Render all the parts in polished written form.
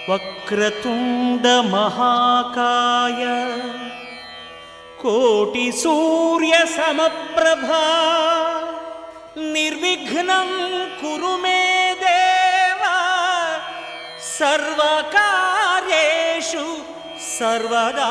వక్రతుండ మహాకాయ కోటి సూర్య సమప్రభా నిర్విఘ్నం కురు మే దేవ సర్వకార్యేషు సర్వదా.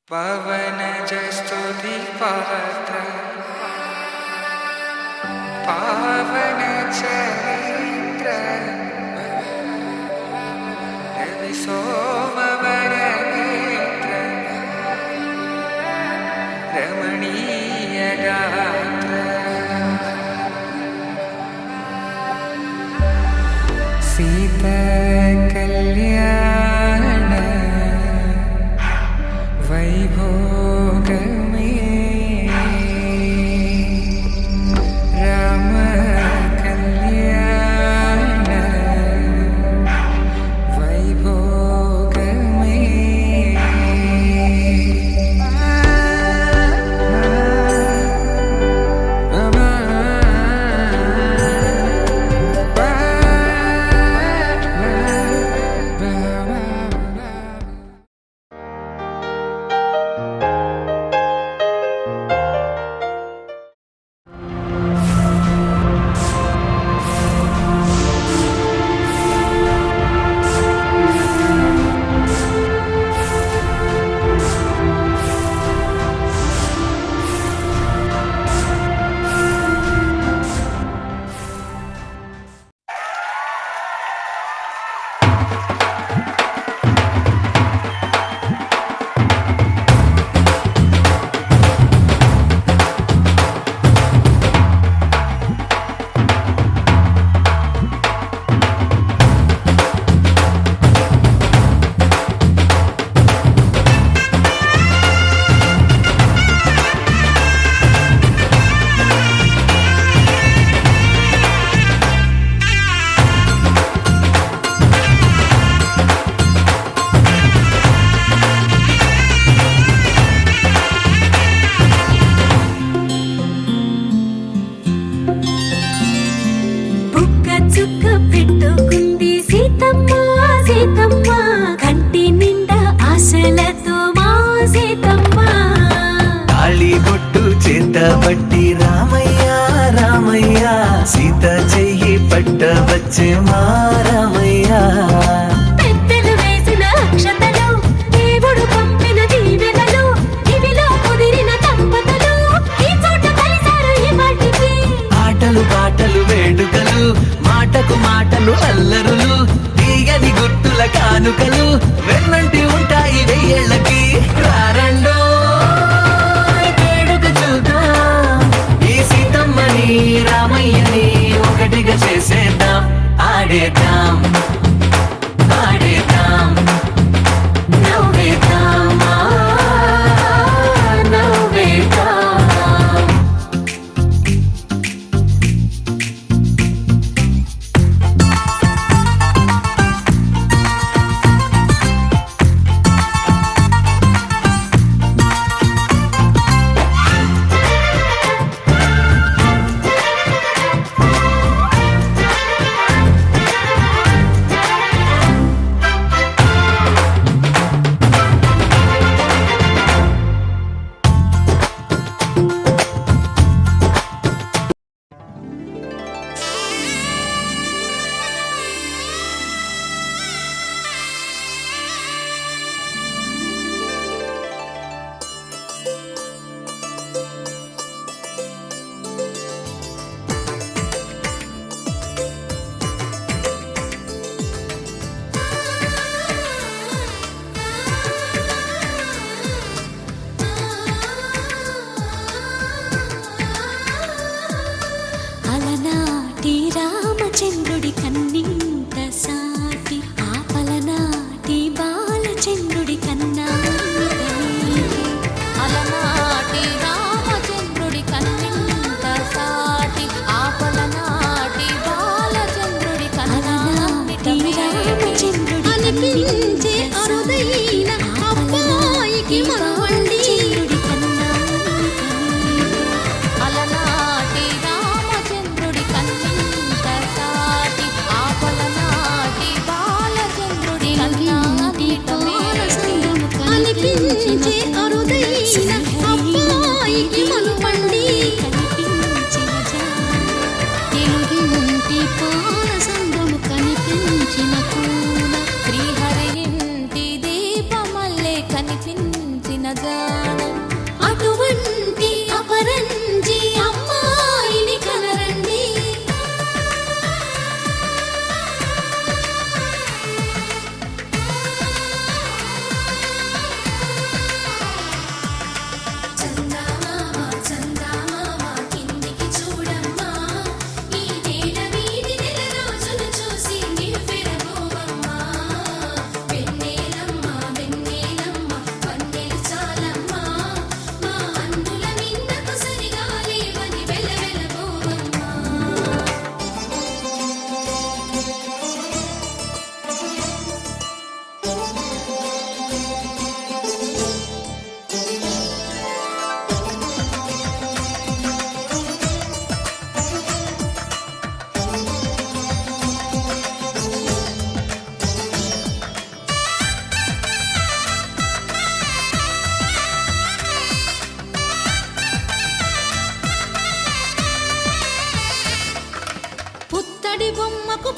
పవనజ స్తుతి పాత్ర పావన చరిత్ర రవి సోమవర నేత్ర రమణీయ గాత్ర సీత కళ్యాణ వైభోగమే రామ కళ్యాణ వైభోగమే. పట్టి రామయ్య రామయ్య సీత చెయ్యి పట్ట వచ్చే మా రామయ్య. పెద్దలు వేసిన అక్షతలు దేవుడు పంపిన దీవెనలు ఇవిలో కుదిరిన దంపతులు ఈ చోట కలిసారు ఈ వాటికి. ఆటలు పాటలు వేడుకలు మాటకు మాటలు అల్లరులు తీయని గుట్టుల కానుకలు వెన్నంటి ఉంటాయి వెయ్యేళ్ళకి. రారండో రామయ్యని ఒకటిగా చేసేద్దాం ఆడేద్దాం ఆడేద్దాం నవ్వేద్దాం నవ్వేద్దాం.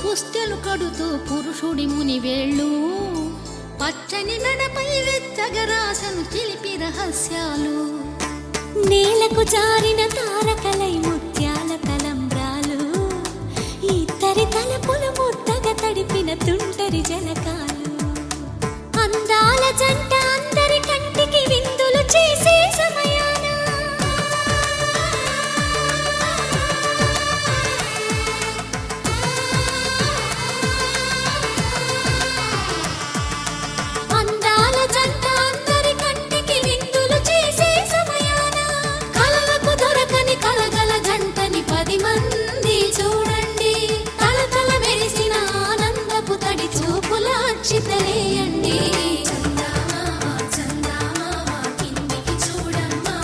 పుస్తెలు కడుతూ పురుషుడి ముని వేళ్ళు పచ్చని మెడపై వెచ్చగరాసను చిలిపి రహస్యాలు నేలకు జారిన తారకలై ముత్యాల తలంబ్రాలు ఇద్దరి తలపులు ముద్దగా తడిపిన తుంటరి జలకాలు అందాల జంట అందరి కంటికి విందులు చేసే సమయాన అందాల జంట అందరి కంటికి విందులు చేసే సమయాన కలలకు దొరకని కలగల జంటని 10 మంది చూడండి తలతల మెరిసిన ఆనందపు తడి చూపుల అక్షితలేయండి చందమామ చందమామ కిందికి చూడమ్మా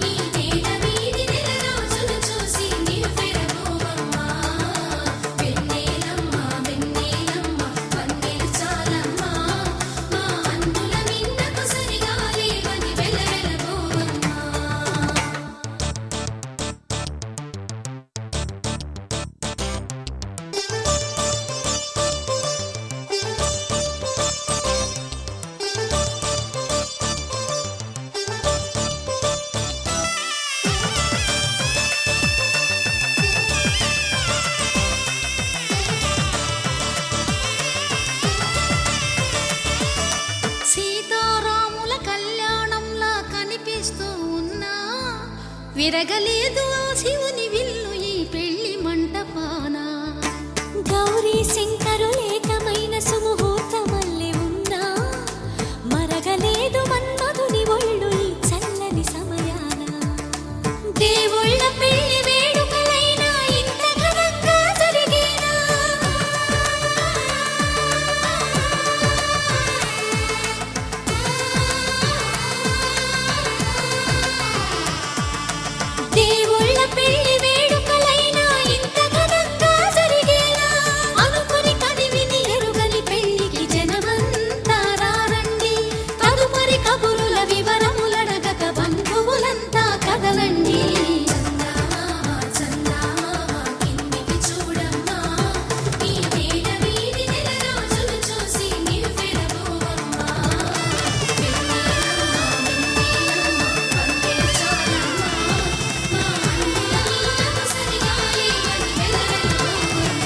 ఈ నేల వీధి నెల రోజులు చూసి నివ్వెరపోవమ్మా వెన్నెలమ్మ వెన్నెలమ్మ వన్నెలు చాలమ్మా మా అన్నుల మిన్నకు సరిగా లేవని వెలవెలబోవమ్మా సీతారాముల కళ్యాణంలా కనిపిస్తూ ఉన్నా విరగలేదు ఆ శివుని విల్లు ఈ పెళ్లి మంటపాన గౌరీ శంకరు ఏకమైన సుముహూర్తమల్లె ఉన్నా మరగలేదు మన్మధుని ఒళ్ళు ఈ చల్లని సమయాన దేవుళ్ళ పెళ్లి వేడుకలైనా ఇంత ఘనంగా జరిగేనా దేవుళ్ళ పెళ్లి వేడుకలైనా ఇంత ఘనంగా జరిగేనా అనుకుని కదివిని ఎరుగని పెళ్లికి జనమంతా రారండి తదుపరి కబురుల వివరములడగక బంధువులంతా కదలండి చందమామ చందమామ కిందికి చూడమ్మా ఈ నేల వీధి నెల రోజులు చూసి నివ్వెరపోవమ్మా వెన్నెలమ్మ వెన్నెలమ్మ వన్నెలు చాలమ్మా మా అన్నుల మిన్నకు సరిగా లేవని వెలవెలబోవమ్మా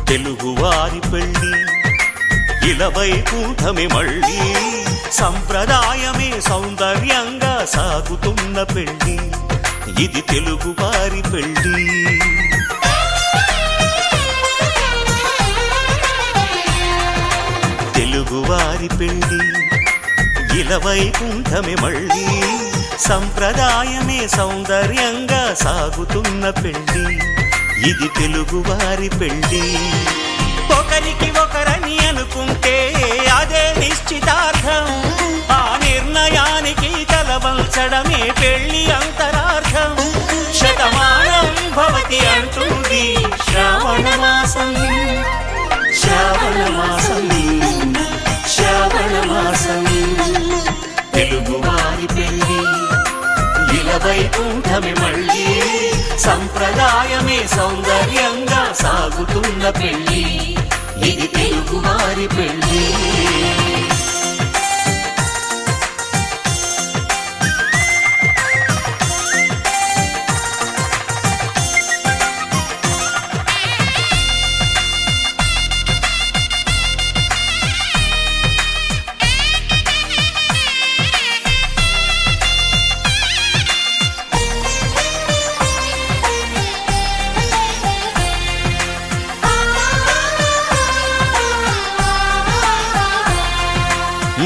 తెలుగువారి పెళ్ళి ఇలవైకుంఠమే మళ్ళీ సంప్రదాయమే సౌందర్యంగా సాగుతున్న పెళ్ళి ఇది తెలుగువారి పెళ్ళి తెలుగువారి పెళ్ళి ఇలవైకుంఠమే మళ్ళీ సంప్రదాయమే సౌందర్యంగా సాగుతున్న పెళ్ళి ఇది తెలుగువారి పెళ్ళి ఒకరికి ఒకరని అనుకుంటే అదే నిశ్చితార్థం ఆ నిర్ణయానికి తలవంచడమే పెళ్ళి అంతరార్థం శతమానం భవతి అంటుంది శ్రావణ మాసం శ్రావణ మాసం శ్రావణ మాసం తెలుగువారి పెళ్ళి ఇలవైకుంఠమే మళ్ళీ సంప్రదాయమే సౌందర్యంగా సాగుతున్న పెళ్ళి ఇది తెలుగువారి పెళ్ళి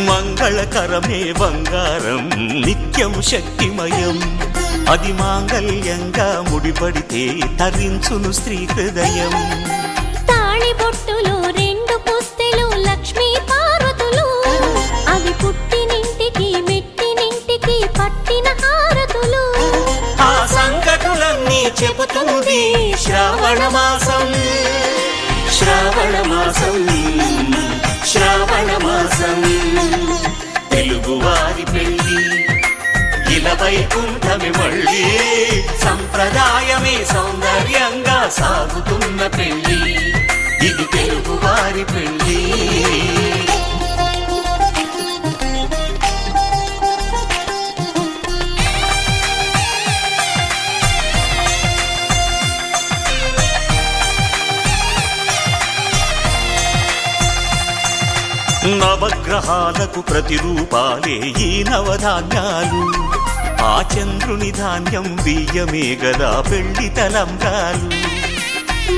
మంగళకరమే బంగారం నిత్యం శక్తిమయం అది మాంగళ్యంగా ముడిపడితే తరించును స్త్రీ హృదయం. తాళి బొట్టులో 2 పుస్తెలు లక్ష్మీ పార్వతులు, అవి పుట్టినింటికి మెట్టినింటికి పట్టిన హారతులు. ఆ సంకటులన్నీ చెబుతుంది శ్రావణ మాసం, శ్రావణ మాసం, శ్రావణ మాసం. తెలుగువారి పెళ్ళి ఇలా వైకుంఠమి మళ్ళీ, సంప్రదాయమే సౌందర్యంగా సాగుతున్న పెళ్ళి, ఇది తెలుగువారి పెళ్ళి. నవగ్రహాలకు ప్రతిరూపాలే ఈ నవధాన్యాలు, ఆ చంద్రుని ధాన్యం బియ్యమే గదా పెళ్లి తలంబ్రాలు.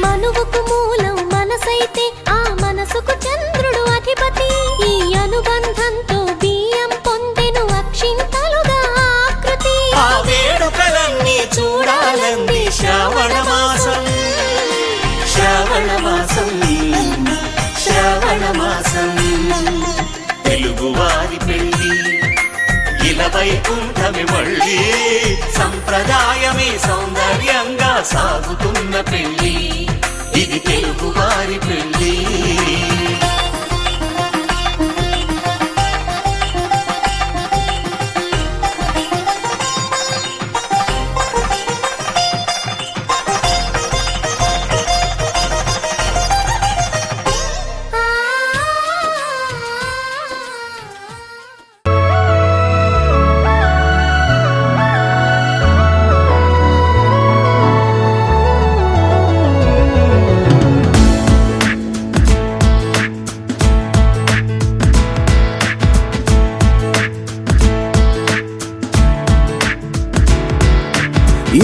మనువుకు మూలం మనసైతే ఆ మనసుకు చంద్రుడు అధిపతి, ఈ అనుబంధంతో బియ్యం పొందెను అక్షింతలుగా ఆకృతి. ఆ వేడుకలన్నీ చూడాలంది శ్రావణ మాసం, శ్రావణ మాసం, శ్రావణ మాసం. తెలుగువారి పెళ్ళి ఇలా వైకుంఠమి మళ్ళీ, సంప్రదాయమే సౌందర్యంగా సాగుతున్న పెళ్ళి, ఇది తెలుగువారి పెళ్ళి.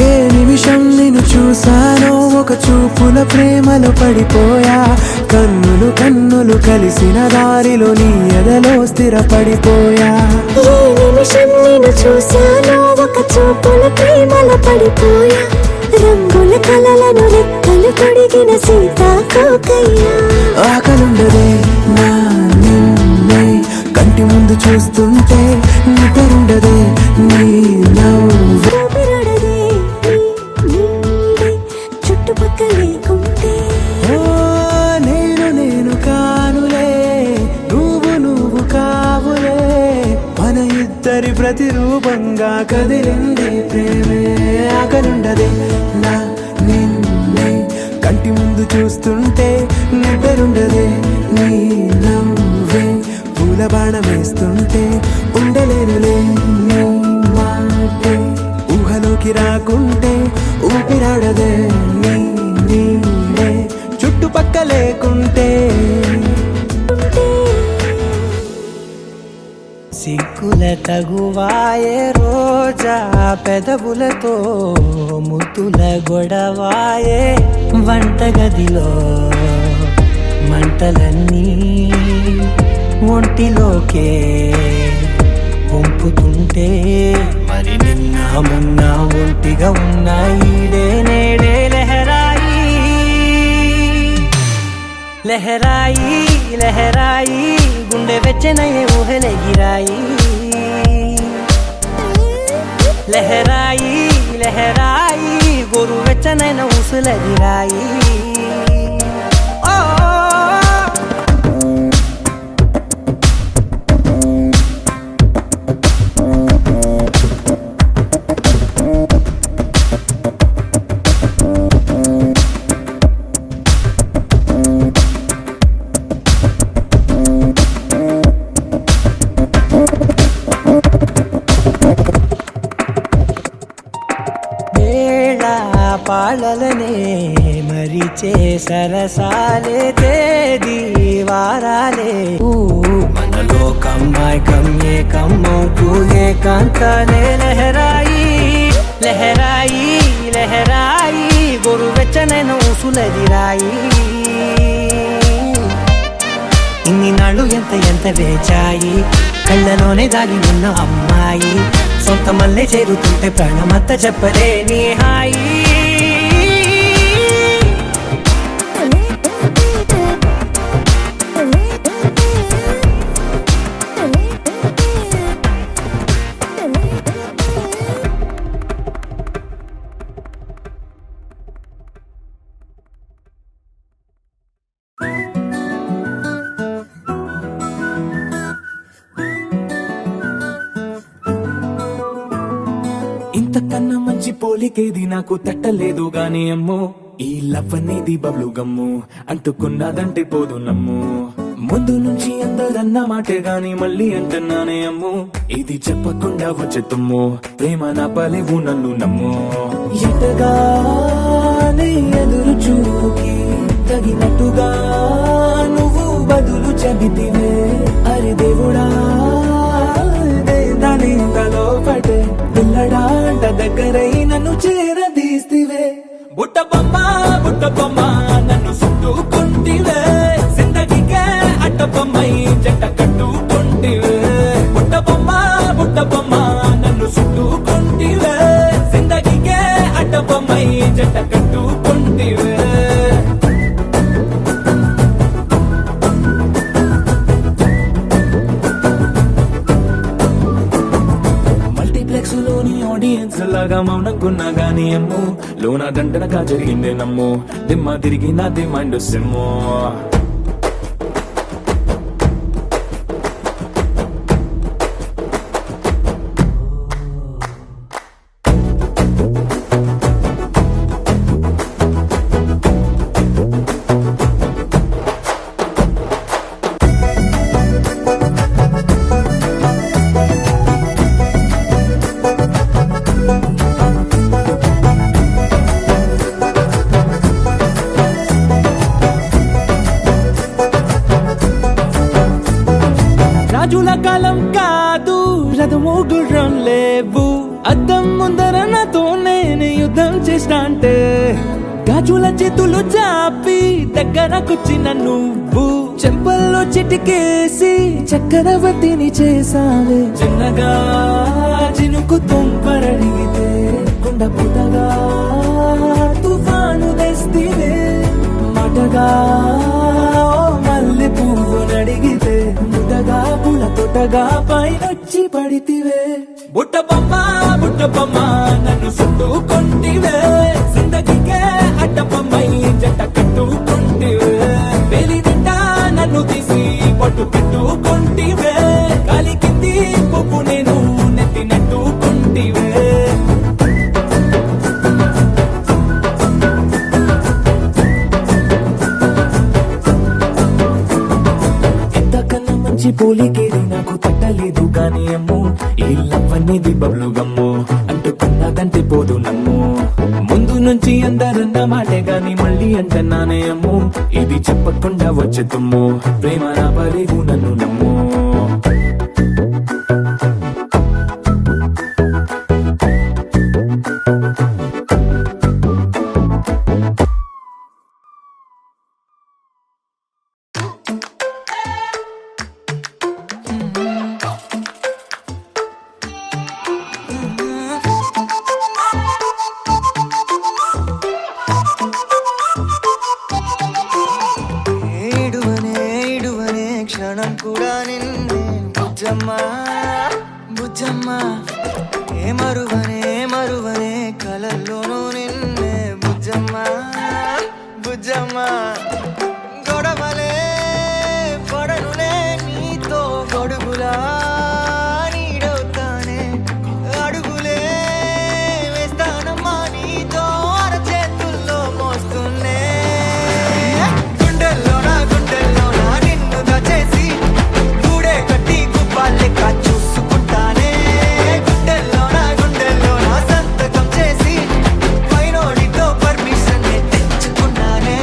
ఏ నిమిషం నిన్ను చూసానో ఒక చూపుల ప్రేమలో పడిపోయా, కన్నులు కన్నులు కలిసిన దారిలో నీ ఎదలో స్థిరపడిపోయా. ఏ నిమిషం నేను చూశానో ఒక చూపుల ప్రేమలో పడిపోయా, రంగుల కలలను రెక్కలు తొడిగిన సీతాకోకయ్యా. ఆకలుండదే నా నిన్నే కంటి ముందు చూస్తుంటే, నిద్రుండదే నీ నవ్వు, ఊపిరాడదే నీ నీడే చుట్టుపక్కల లేకుంటే. ఓ నేను కానులే, నువ్వు కావులే, మన ఇద్దరి ప్రతిరూపంగా కదిలింది ప్రేమే. ఆకలుండదే నా నిన్నే కంటి ముందు చూస్తుంటే, నిద్రుండదే నీ నవ్వే పూల బాణం వేస్తుంటే, ఉండలేనులే నీ మాటే ఊహలోకి రాకుంటే, ఊపిరాడదే నీ నీడే చుట్టుపక్క లేకుంటే. సిగ్గుల తగువాయే రోజా పెదవులతో, ముద్దుల గొడవాయే వంటగదిలో, మంటలన్నీ ఒంటిలోకే వంపుతుంటే, మరి నిన్న మొన్న ఒంటిగా ఉన్న ఈడే నేడే లహరాయి, లహరాయి లహరాయి గుండె వెచ్చనయ్యే ఊహలెగిరాయి. లహరాయి లహరాయి గోరు వెచ్చనైన ఊసులెగిరాయి. పాలలనే మరిచే సరసాలే తేదీ వారాలే, మనలో కమ్మాయి కమ్మే కమ్మవుతూ ఏకాంతాలే లహరాయి, లహరాయి లహరాయి గోరు వెచ్చనైన ఊసులెగిరాయి. ఇన్ని నాళ్ళు ఎంత ఎంత వేచాయి కళ్ళలోనే దాగి ఉన్న అమ్మాయి సొంత మల్లె చేరుతుంటే ప్రాణమంత చెప్పలేని హాయి ఇంతకన్నా మంచి పోలికేది నాకు తట్టలేదు గాని అమ్మో ఈ లవ్ అనేది బబ్లు గమ్ము అంటుకున్నదంటే పోదు నమ్ము ముందు నుంచి అందరన్న మాటే గాని మళ్ళీ అంటున్నానే అమ్ము ఇది చెప్పకుండా వచ్చే తుమ్ము ప్రేమ నా పలేవు నన్ను నమ్ము ఎటగానే ఎదురు చూకి తగినట్టుగా నువ్వు బదులు చెబితివే అరే దేవుడా దాని లోపటే పిల్లడాంట దగ్గరై నన్ను చేరదీస్తివే బుట్ట బొమ్మ నన్ను చుట్టుకుంటివే జిందగీకే అట్ట బొమ్మై జంట కట్టుకుంటివే బుట్ట బొమ్మ నన్ను చుట్టుకుంటివే జిందగీకే అట్ట బొమ్మై జంట కట్టుకుంటివే ఆడియన్స్ లాగా మౌనంకున్నా గానీ అమ్ము లోన దండనగా జరిగిందే నమ్ము దిమ్మ తిరిగి నాది మైండ్ సిమ్ము రాజుల కాలం కాదు రథము గుర్రం లేవు అద్దం ముందర నాతో నేను యుద్ధం చేస్తా అంటే గాజుల చేతులు చాపి దగ్గరకొచ్చిన నువ్వు చెంపల్లో చిటికేసి చక్రవర్తిని చేసావే చిన్నగా చినుకు తుంపరడిగితే కుండ పుటగా తుఫాను తెస్తివే మాటగా మల్లె పువ్వు నడిగితే ముద్దగా పుల తొట్టగా పైనొచ్చి పడితివే బుట్ట బొమ్మ నన్ను చుట్టుకుంటివే జిందగీకే అడ్డ బొమ్మై జంట కట్టుకుంటివే వేలి నిండా నన్ను తీసి పట్టు పెట్టుకుంటివే కాలి కింది పువ్వు నేను నెత్తినట్టుకుంటివే పోలికేది నాకు తట్టలేదు గాని అమ్ము ఈ లవ్ అనేది బబ్లు గమ్ము అంటుకున్నదంటే పోదు నమ్ము ముందు నుంచి అందరన్న మాటే గాని మళ్ళీ అంటున్నానే అమ్ము ఇది చెప్పకుండా వచ్చే తుమ్ము ప్రేమ నా పలేవు నన్ను నమ్ము క్షణం కూడా నిన్నే బుజ్జమ్మ ఏ మరువనే కలల్లోనూ నిన్నే బుజ్జమ్మ గొడవలే పడనులే నీతో గొడుగులా నీడవుతానే అడుగులే వేస్తానమ్మా నీతో అరచేతుల్లో మోస్తున్నే గుండెల్లోనా నిన్ను దచేసి గూడే కట్టి గుప్పాలెక్క చూసుకుంటానే గుండెల్లోనా సంతకం చేసి పైనోడితో పర్మిషన్ తెచ్చుకున్నానే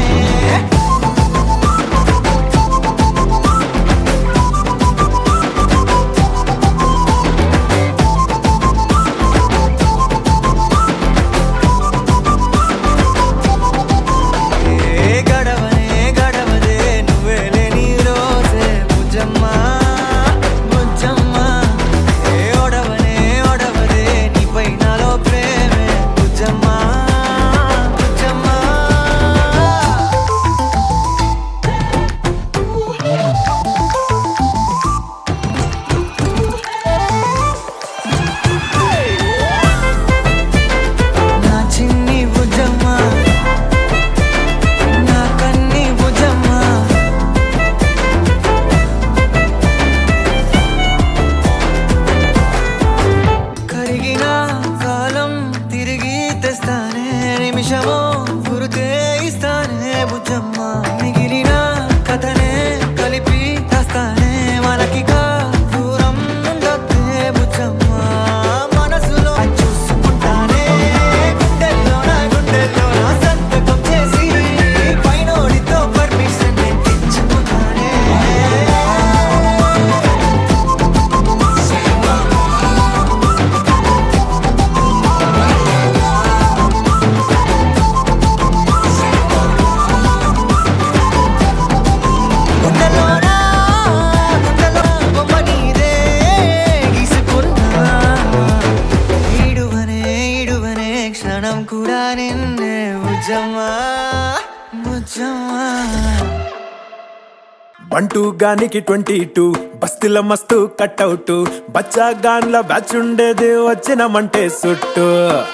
బంటూ గానికి 22 బస్తిల మస్తు కట్అవుట్ బచ్చా గాన్ల బ్యాచ్ ఉండేది వచ్చినమంటే సుట్టు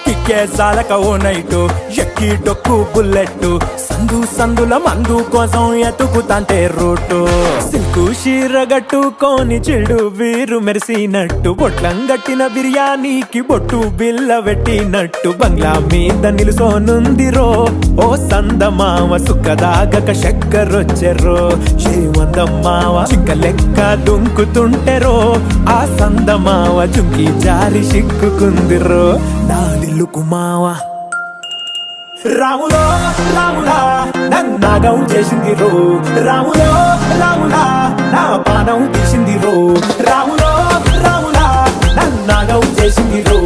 కిక్కే సాలక ఓ నైటు ఎక్కి డొక్కు బుల్లెట్ సందుల మందు కోసం ఎతుకుతాంటే రూటు సిల్కు షీరగట్టుకోని చెడు వీరు మెరిసినట్టు బొట్లం గట్టిన బిర్యానీకి బొట్టు బిల్ల పెట్టినట్టు బంగ్లా మీద నిలుసోనుందిరో ఓ సందమావ సుఖదాగక చక్కరొచ్చెరో శ్రీమందమ్మావ చిక్క లెక్క దుంకుతుంటెరో ఆ సందమావ చుంకి జారి సిక్కుకుందిరో నా దిల్లుకు మావా రాములో రాములా నన్నాగం చేసింది రో రాములో రాములా నా పానం తీసింది రో రాములో రాములా నన్నాగం చేసింది రో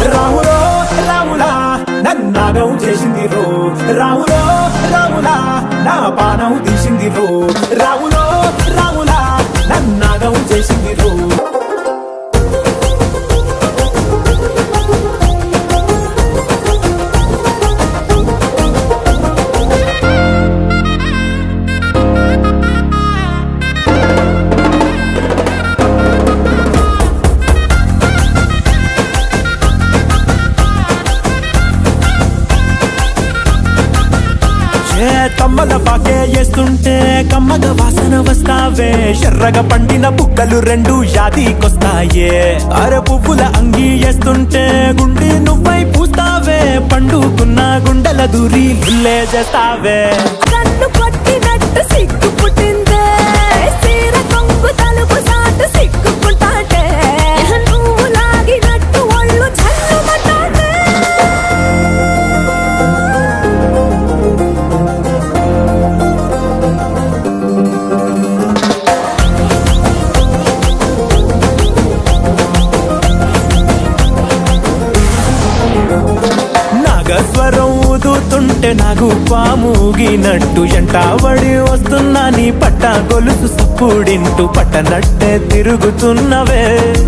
రాములో రాములా నన్నాగం చేసింది రో రాములో రాములా నా పానం తీసింది రో రాములో రాములా నన్నాగం చేసింది రో తమ్మల పాకే వేస్తుంటే కమ్మగ వాసన వస్తావే ఎర్రగా పండిన బుక్కలు రెండు యాదికొస్తాయే అర పువ్వుల అంగి వేస్తుంటే గుండి నువ్వై పూస్తావే పండుకున్న గుండెల దూరి లుల్లే చేస్తావే కన్ను కొట్టినట్టు సిగ్గు పుట్టిందే సీర కొంగు తలుపు సాటు సిగ్గుకుంటాటే నువ్వు లాగినట్టు ఒళ్ళు చల్లుమంటాటే నాగస్వరం ఊదుతుంటే నాకు పాముగినట్టు ఎంటావడి వస్తున్నా నీ పట్ట గొలుసు సప్పుడింటూ పట్టనట్టే తిరుగుతున్నవే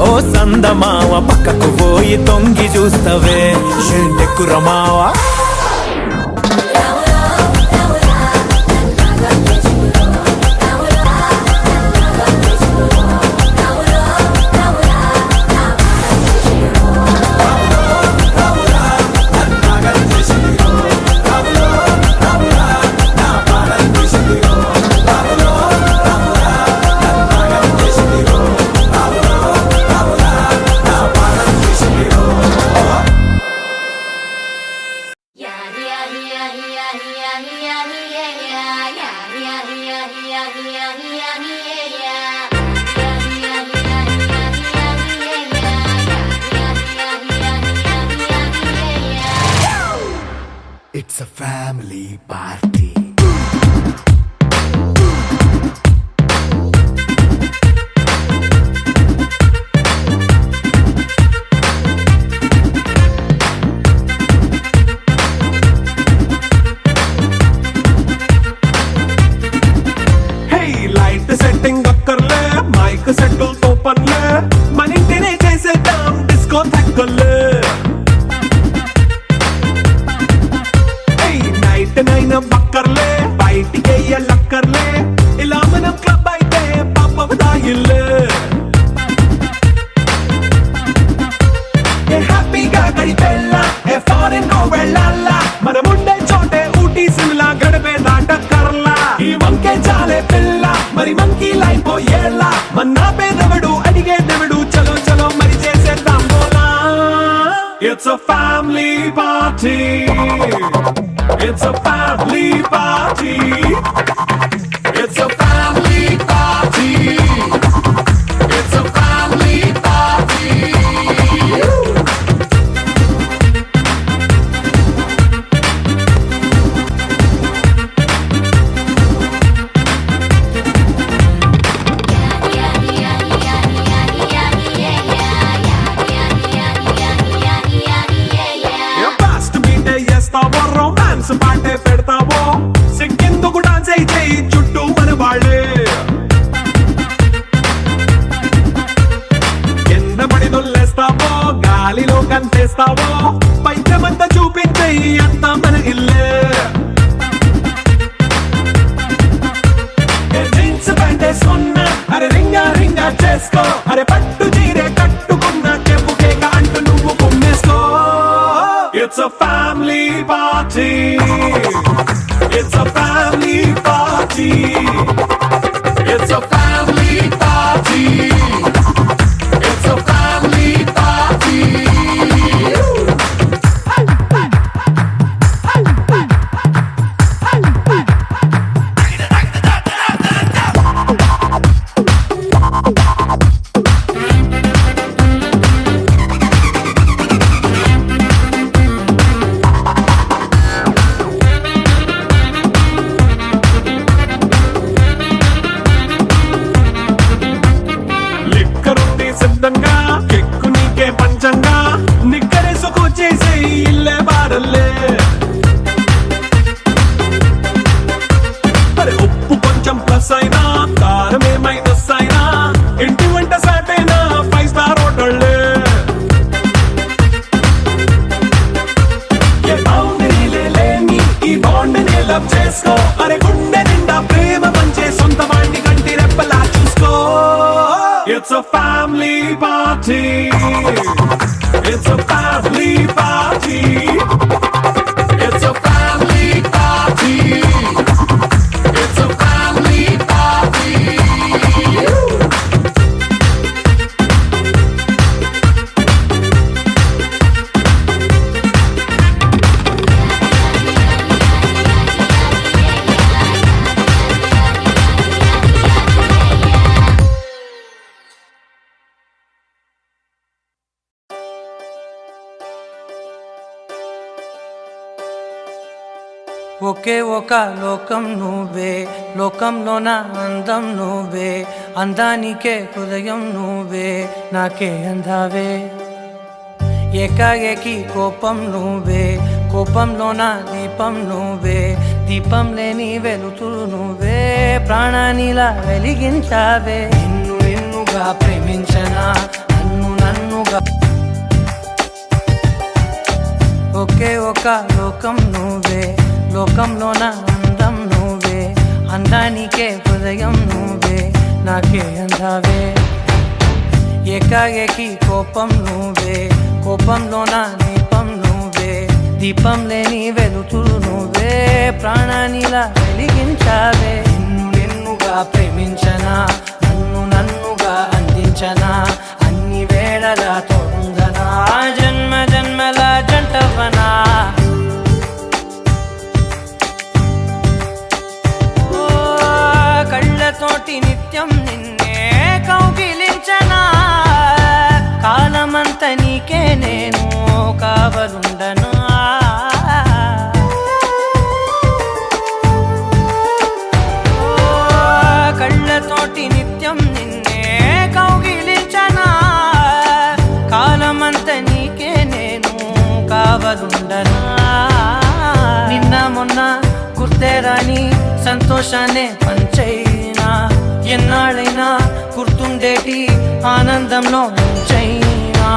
ఓ సందమావ పక్కకు పోయి తొంగి చూస్తవే షెండెక్కురమావా It's a family party. Light setting అక్కర్లే మైక్ సెట్టుల్ తో పర్లే మన ఇంటినే చేసేద్దాం డిస్కో థక్కర్లే నైట్ నైన్ బక్కర్లే బయటికి లక్కర్లే ఇలా మనం క్లబ్ అయితే పాపదాయిల్లే హ్యాపీగా గడిపెల్లా ఏ ఫారెన్ నో వెళ్ళాలా మనం ఉండే చోటే ఊటీ సిమ్లా గడిపే దాటక్కర్లా ఈ వంకే చాలే పిల్ల మరి మంకీ లైఫ్ ఏళ్ళ మన్నా పేదవడు అడిగే దేవుడు చలో చలో మరి చేసేద్దాం బోలా it's a family party. It's a family party. It's a family party. It's a family party. Yeah, yeah, yeah, yeah, yeah, yeah, yeah, yeah, yeah. family party. It's a family party. It's a family party. It's a family party. లిక్కరుంది సిద్ధంగా ఎక్కు నీకే పంచంగా నిక్కరేసుకు చేసే ఇల్లే బారల్లే అరే ఉప్పు కొంచెం plus అయినా కారమే మైనస్ అయినా ఇంటి వంట సాట్ అయినా 5 స్టార్ హోటళ్ళే ఏ బౌండరీలే లేని ఈ బాండ్ ని లవ్ చేసుకో అరే గుండె నిండా ప్రేమ పంచే సొంత వాణ్ణి కంటి రెప్పలా చూసుకో. It's a family party. It's a family party. It's a family party. It's a family party. ఒకే ఒక లోకం నువ్వే, లోకంలోన అందం నువ్వే, అందానికే హృదయం నువ్వే, నాకే అందావే. ఏకాఏకి కోపం నువ్వే, కోపంలోన దీపం నువ్వే, దీపం లేని వెలుతురు నువ్వే, ప్రాణానిలా వెలిగించావే. నిన్ను నిన్నుగా ప్రేమించనా, నన్ను నన్నుగా. ఒకే ఒక లోకం నువ్వే, లోకంలోన అందం నువ్వే, అందానికే హృదయం నువ్వే, నాకే అందావే. ఏకాఏకి కోపం నువ్వే, కోపంలోన దీపం నువ్వే, దీపం లేని వెలుతురు నువ్వే, ప్రాణానిలా వెలిగించావే. నిన్ను నిన్నుగా ప్రేమించనా, నన్ను నన్నుగా అందించనా, అన్ని వేళలా తోడుందనా, జన్మ జన్మల జంటవనా. కళ్ళతోటి నిత్యం నిన్నే కౌగిలించనా, కాలమంత నీకే నేను కావలుండనా. కళ్ళతోటి నిత్యం నిన్నే కౌగిలించనా, కాలమంత నీకే నేను కావలుండనా. నిన్న మొన్న గుర్తే రాని సంతోషాన్నే పంచైనా, ఎన్నాళ్ళైనా గుర్తుండేటి ఆనందంలో ఉంచైనా,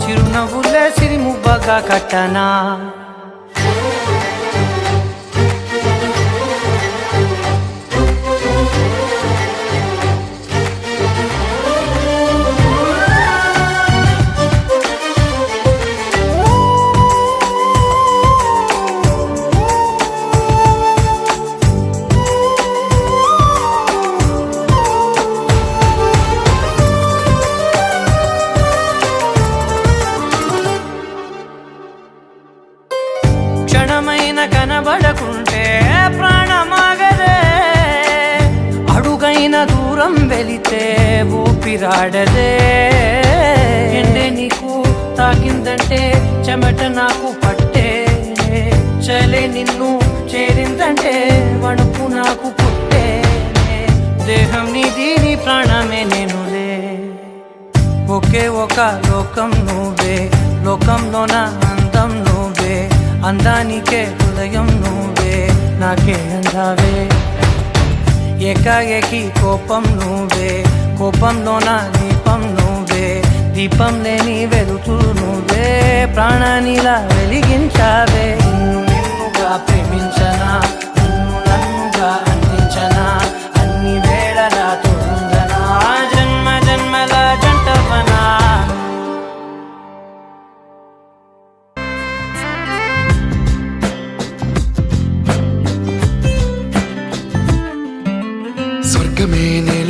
చిరునవ్వులే సిరిముబ్బగా కట్టనా. క్షణమైన కనబడకుంటే ప్రాణమాగదే, అడుగైన దూరం వెళితే ఊపిరాడదే. ఎండే నీకు తాకిందంటే చెమట నాకు పట్టే, చలే నిన్ను చేరిందంటే వణుకు నాకు పుట్టే. దేహం నీది నీ ప్రాణమే నేనులే. ఒకే ఒక లోకం నువ్వే, లోకంలోన అందం నువ్వే, అందానికే హృదయం నువ్వే, నాకే అందావే. ఏకాఏకి కోపం నువ్వే, కోపంలోన దీపం నువ్వే, దీపం లేని వెలుతురు నువ్వే, ప్రాణానిలా వెలిగించావే. నిన్ను నిన్నుగా ప్రేమించనా, నన్ను నన్నుగా అందించనా, అన్ని వేళలా తోడుందనా, జన్మ జన్మల జంటవనా.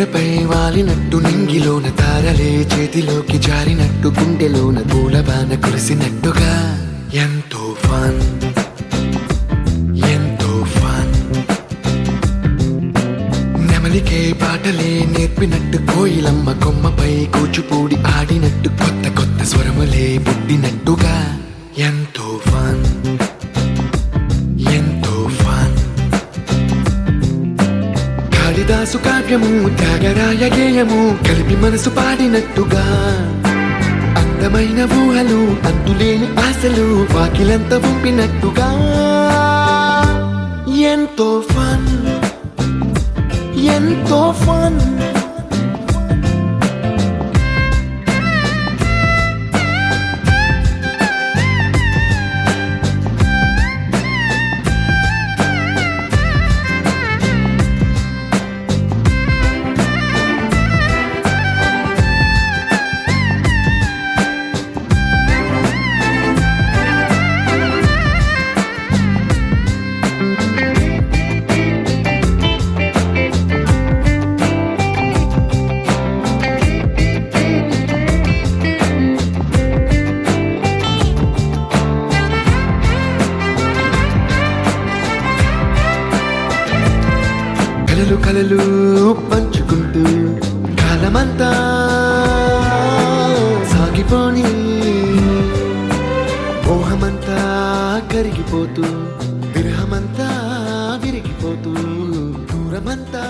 నేలపై వాలినట్టు నింగిలోన తారలే చేతిలోకి జారినట్టు గుండెలోన పూలబాన కురిసినట్టుగా ఎంతో ఫన్ ఎంతో ఫన్ నెమలికే పాటలే నేర్పినట్టు కోయిలమ్మ కొమ్మపై కూచిపూడి ఆడినట్టు కొత్త కొత్త స్వరములే పుట్టినట్టుగా ఎంతో ఫన్ ఎంతో ఫన్ కాళిదాసు కావ్యము త్యాగరాయ గేయము కలిపి మనసు పాడినట్టుగా అందమైన ఊహలు అంతులేని ఆశలు వాకిలంత పంపినట్టుగా ఎంతో ఫన్ ఎంతో ఫన్ కలలు కలలు పంచుకుంటూ కాలమంతా సాగిపోని మోహమంతా కరిగిపోతూ విరహమంతా విరిగిపోతూ దూరమంతా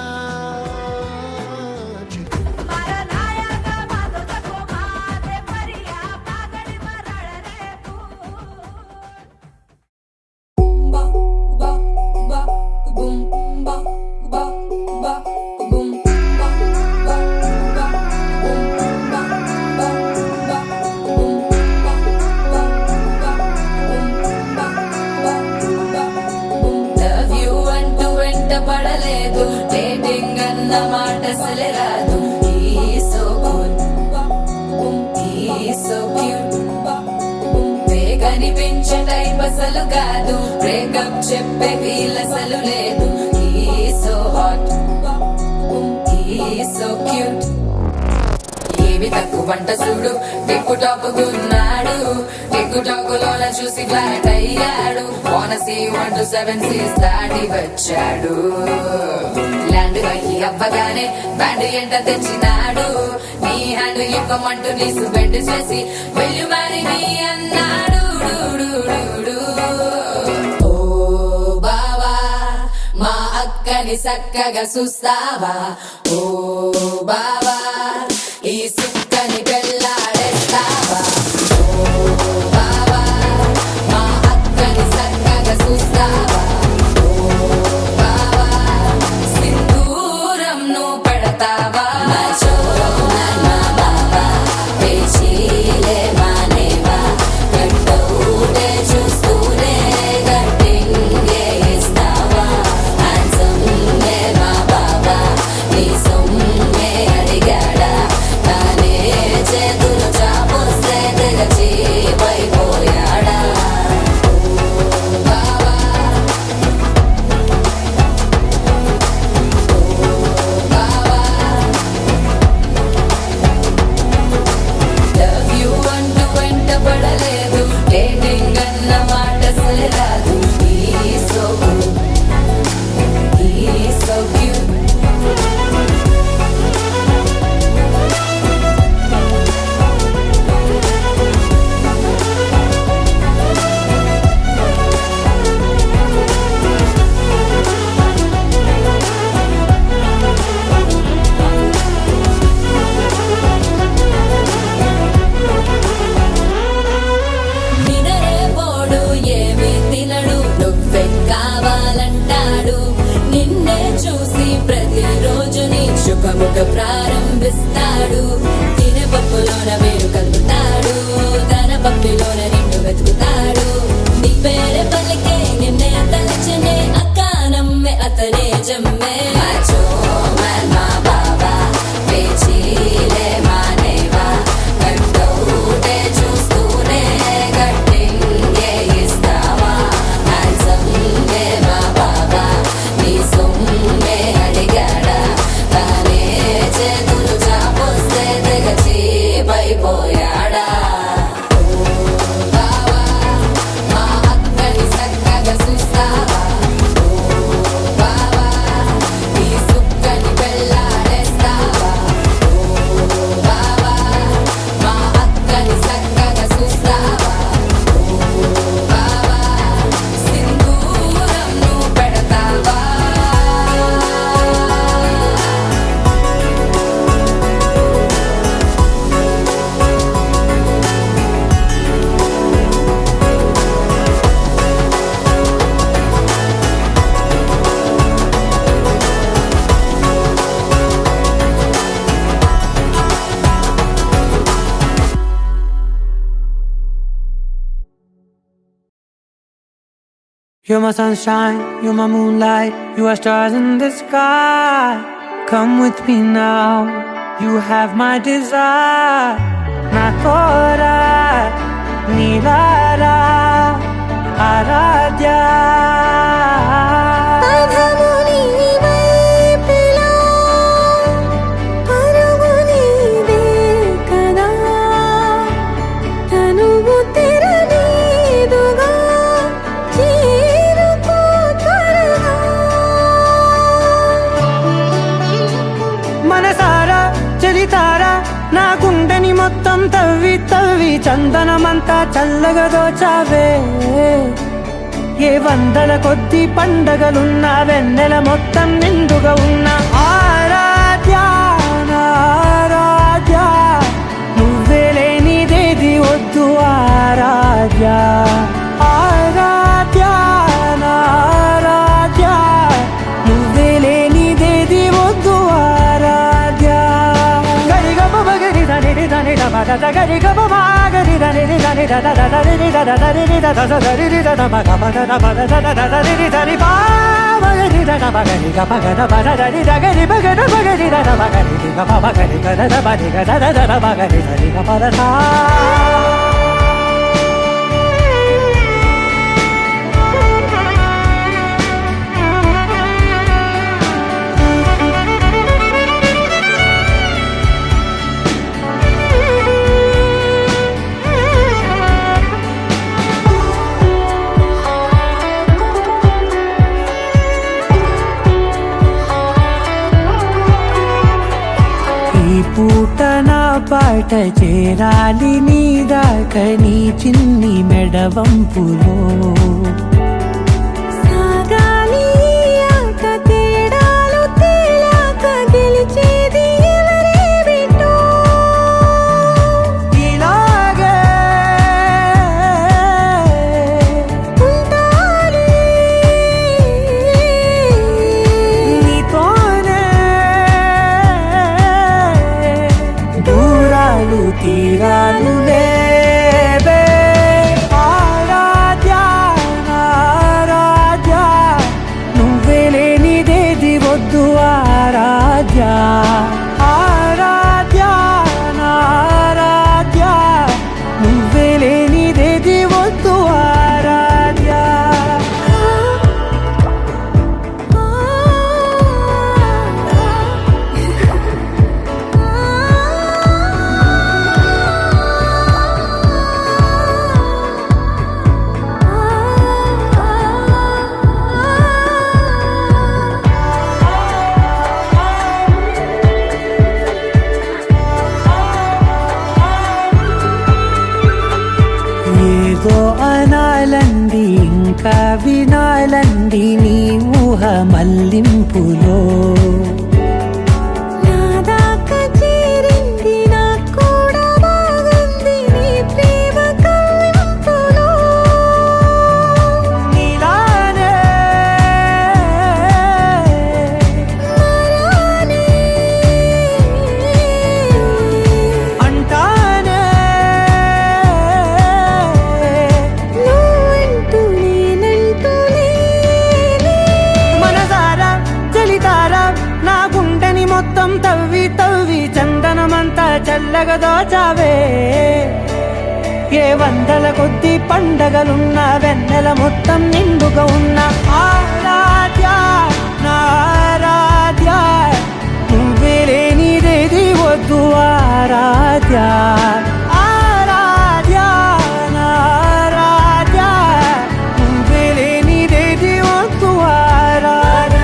పడలేదు డేటింగ్ అన్న మాట అసలే రాదు సో క్యూట్ కనిపించే టైప్ అసలు కాదు బ్రేకప్ చెప్పే వీల్ అసలు లేదు సో హాట్ సో క్యూట్ ఏమి తక్కువ వంట చూడు టిక్కు టాక్ గున్నాడు టిక్కు టాక్ లోన చూసి ఫ్లాట్ అయ్యాడు బోనసీ 1 to 7 సీస్ దాటి వచ్చాడు ల్యాండ్ అయ్యి అవ్వగానే బ్యాండ్ ఎంట తెచ్చినాడు నీ హ్యాండ్ ఇవ్వమంటూ నీసు బెండ్ చేసి వెళ్ళు మరి నీ అన్నాడు ఓ బావా మా అక్కని చక్కగా చూస్తావా ఓ బావా ఈ సుక్కని పెళ్ళాడేస్తావా ఓ బావా మా అక్కని చక్కగా చూస్తావా ఓ బావా సింధూరం నువ్వు పెడతావా మచో నా బావా పేచీలే మానేవా కట్టౌటే చూస్తూనే కట్టింగే ఇస్తావా హ్యాండ్సమ్ మా బావా నీ సొమ్మే అడిగాడా తానే చేతులు చాపొస్తే తెగచి పైపోయాడా బావా బావా లవ్ యూ అంటూ వెంట పడలేదు డేటింగ్ అన్న మాట అసలు రాదు సో క్యూట్ నినరే పోడు ఏమి తినడు నువ్వే కావాలంటాడు నిన్నే చూసి ప్రతిరోజు నీ శుభముఖ ప్రారంభిస్తాడు తినే పప్పులోన వేరు కలుపుతాడు తన పప్పిలోన నిన్ను వెతుకుతాడు నీ పేరే పలికే నిన్నే తలచనే అక్క నమ్మే అతనే జమ్మే మాచో మా బావా పేచీలే మానేవా కట్టౌటే చూస్తూనే కట్టింగే ఇస్తావా హ్యాండ్సమ్ మా బావా నీ సొమ్మే అడిగాడా తానే You're my sunshine, you're my moonlight, you are stars in the sky. Come with me now, you have my desire. Na tora, nilara, aradhya. పదము నీ వైపులా, పరుగు నీదే కదా, తనువు తెరనీదుగా, చేరుకో త్వరగా. మనసారా చలితారా నా గుండెని మొత్తం తవ్వి తవ్వి చందనమంతా చల్లగా దోచావే. ఏ వందల కొద్ది పండగలున్నా వెన్నెల మొత్తం నిండుగా ఉన్న ఆరాధ్య నా ఆరాధ్య, నువ్వే లేనిదేది వద్దు ఆరాధ్య. ఆరాధ్య నా ఆరాధ్య, నువ్వే లేనిదేది వద్దు ఆరాధ్య. గరిగమ మగరి దని దని దమగ గరిగమ మాగరి దని దని దద దరి దద దరి దద దరి దద మగ మగ దద దద దరి దరి బా మగరి దద మగరి గ మగ దద దరి దగరి మగ ద మగరి దద మగరి గ మగరి గ దద మగరి గ దద దద మగరి దరి గ పద సా. ఈ పూట నా పాట చేరాలి నీ దాకా నీ చిన్ని మెడవంపులో. సాగాలి ఆట తేడాలు తేలాక గెలిచేది ఎవరే బిడ్డో. ఇలాగే ఉంటాలి నీతోనే దూరాలు తీరాలు లేవే. ఆరాధ్య నా ఆరాధ్య, నువ్వే లేనిదేది వద్దు ఆరాధ్య. ఆరాధ్య నా ఆరాధ్య, నువ్వే లేనిదేది వద్దు ఆరాధ్య. ఏదో అనాలంది ఇంకా వినాలంది నీ ఊహ మల్లింపులో. నా దాకా చేరింది నాకు కూడా బాగుంది నీ ప్రేమ కవ్వింపులో. నీలానే మరానే అంటానే నువ్వంటూ నేనంటూ లేనే. మనసారా చలితారా నా గుండెని మొత్తం తవ్వి తవ్వి చందనమంతా చల్లగా దోచావే. ఏ వందల కొద్ది పండగలున్నా వెన్నెల మొత్తం నిండుగా ఉన్న ఆరాధ్య నా ఆరాధ్య, నువ్వే లేనిదేది వద్దు ఆరాధ్య. ఆరాధ్య నా ఆరాధ్య, నువ్వే లేనిదేది వద్దు ఆరాధ్య.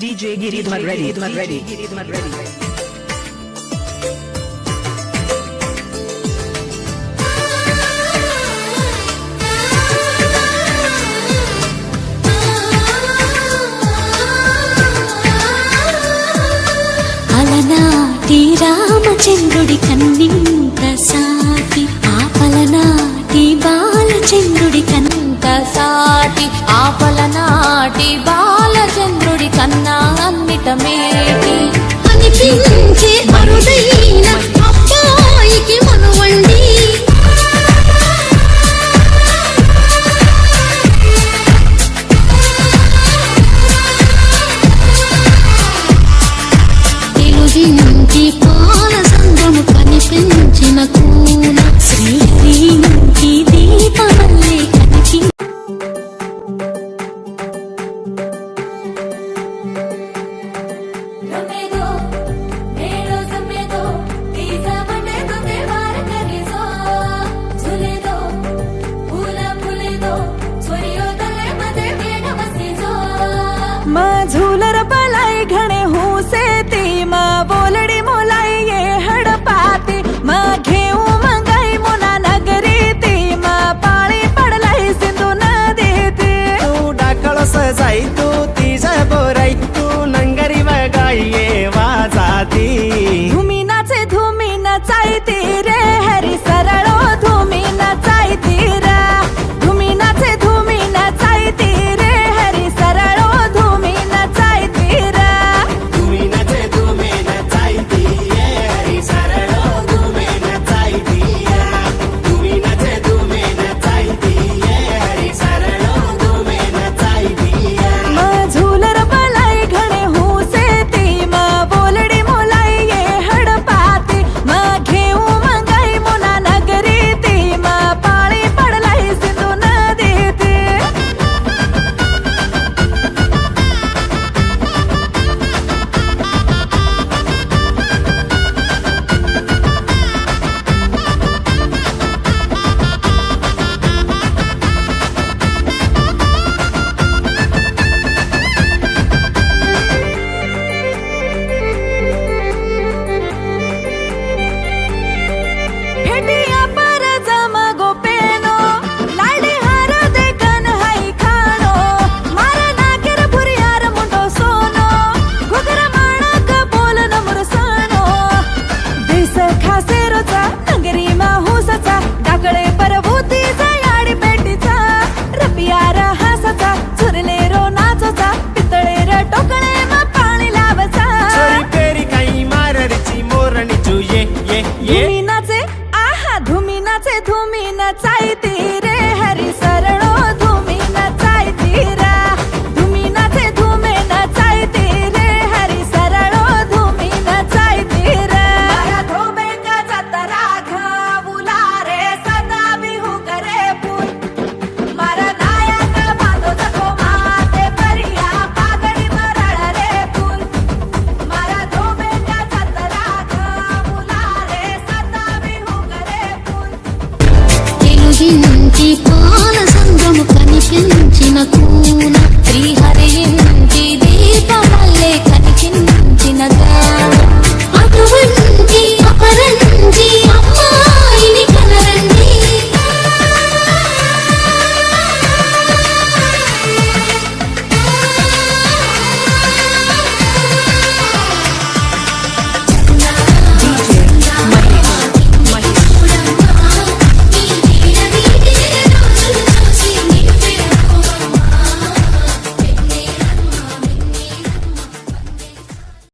DJ Giridhar ready. పలనాటి రామచంద్రుడి కన్నింత సాటి ఆ పలనాటి బాలచంద్రుడి కన్నంత సాటి ఆ పలనాటి బాలచంద్రుడి కన్నా అన్నిట మేటి అనిపించే అరుదైన అబ్బాయికి మనువండి తెలుగింటి పాల సంద్రము కనిపించిన